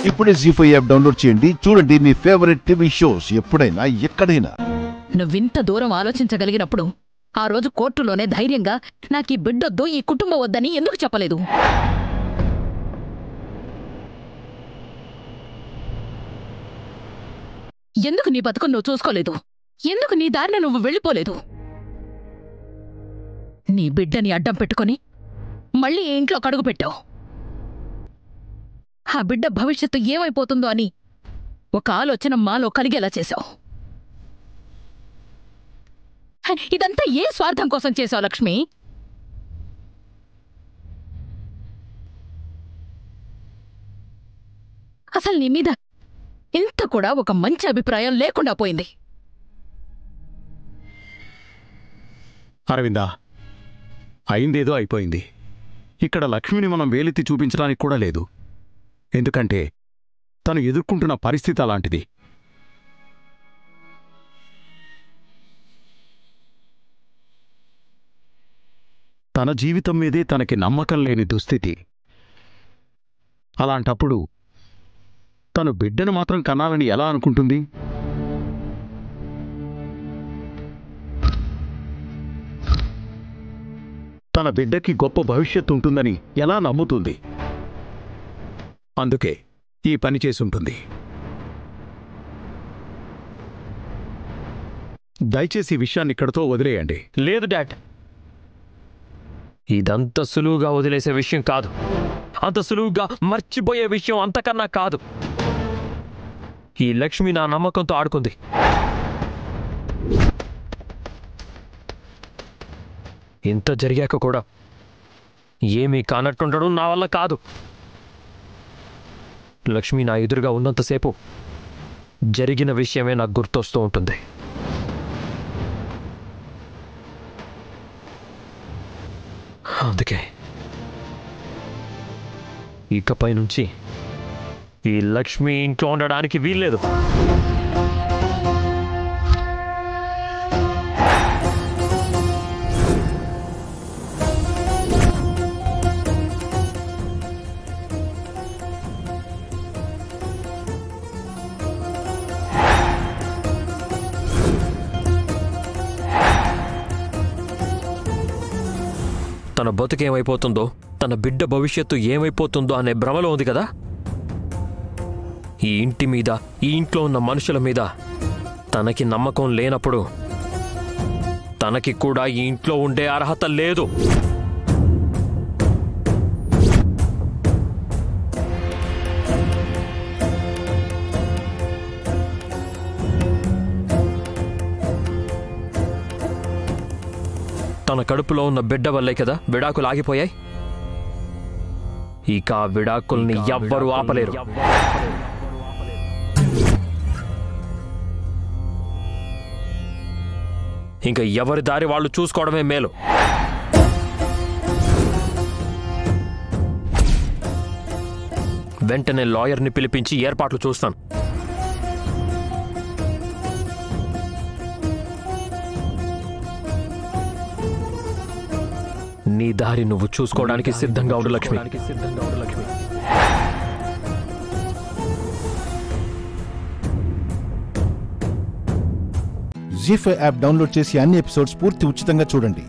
ఇప్పుడే జీ5 app download చేయండి. చూడండి మీ ఫేవరెట్ టీవీ షోస్ ఎప్పుడైనా ఎక్కడైనా. నువ్వింత దూరం ఆలోచించగలిగినప్పుడు ఆ రోజు కోర్టులోనే ధైర్యంగా నాకీ బిడ్డొద్దు, ఈ కుటుంబం వద్దని ఎందుకు చెప్పలేదు? ఎందుకు నీ బతుకు నువ్వు చూసుకోలేదు? ఎందుకు నీ దారిన నువ్వు వెళ్ళిపోలేదు? నీ బిడ్డని అడ్డం పెట్టుకొని మళ్ళీ ఈ ఇంట్లో కడుగు పెట్టావు. ఆ బిడ్డ భవిష్యత్తు ఏమైపోతుందో అని ఒక ఆలోచన మాలో కలిగేలా చేశావు. ఇదంతా ఏ స్వార్థం కోసం చేశావు లక్ష్మి? అసలు నీ మీద ఇంత కూడా ఒక మంచి అభిప్రాయం లేకుండా పోయింది. అరవిందా, అయిందేదో అయిపోయింది. ఇక్కడ లక్ష్మిని మనం వేలెత్తి చూపించడానికి కూడా లేదు. ఎందుకంటే తను ఎదుర్కొంటున్న పరిస్థితి అలాంటిది. తన జీవితం మీదే తనకి నమ్మకం లేని దుస్థితి. అలాంటప్పుడు తను బిడ్డను మాత్రం కనాలని ఎలా అనుకుంటుంది? తన బిడ్డకి గొప్ప భవిష్యత్తు ఉంటుందని ఎలా నమ్ముతుంది? అందుకే ఈ పని చేసుంటుంది. దయచేసి ఈ విషయాన్ని ఇక్కడతో వదిలేయండి. లేదు డాడ్, ఇదంత సులువుగా వదిలేసే విషయం కాదు. అంత సులువుగా మర్చిపోయే విషయం అంతకన్నా కాదు. ఈ లక్ష్మి నా నమ్మకంతో ఆడుకుంది. ఇంత జరిగాక కూడా ఏమీ కానట్టుండడం నా వల్ల కాదు. లక్ష్మి నా ఎదురుగా ఉన్నంతసేపు జరిగిన విషయమే నాకు గుర్తొస్తూ ఉంటుంది. అందుకే ఇకపై నుంచి ఈ లక్ష్మి ఇంట్లో ఉండడానికి వీల్లేదు. తన బతుకేమైపోతుందో, తన బిడ్డ భవిష్యత్తు ఏమైపోతుందో అనే భ్రమలో ఉంది కదా. ఈ ఇంటి మీద, ఈ ఇంట్లో ఉన్న మనుషుల మీద తనకి నమ్మకం లేనప్పుడు తనకి కూడా ఈ ఇంట్లో ఉండే అర్హత లేదు. తన కడుపులో ఉన్న బిడ్డ వల్లే కదా విడాకులు ఆగిపోయాయి. ఇక ఆ విడాకుల్ని ఎవ్వరూ ఆపలేరు. ఇంకా ఎవరి దారి వాళ్ళు చూసుకోవడమే మేలు. వెంటనే లాయర్ని పిలిపించి ఏర్పాట్లు చూస్తాను. నీ దారి నువ్వు చూసుకోవడానికి సిద్ధంగా ఉండు లక్ష్మి. జీ5 యాప్ డౌన్లోడ్ చేసి అన్ని ఎపిసోడ్స్ పూర్తి ఉచితంగా చూడండి.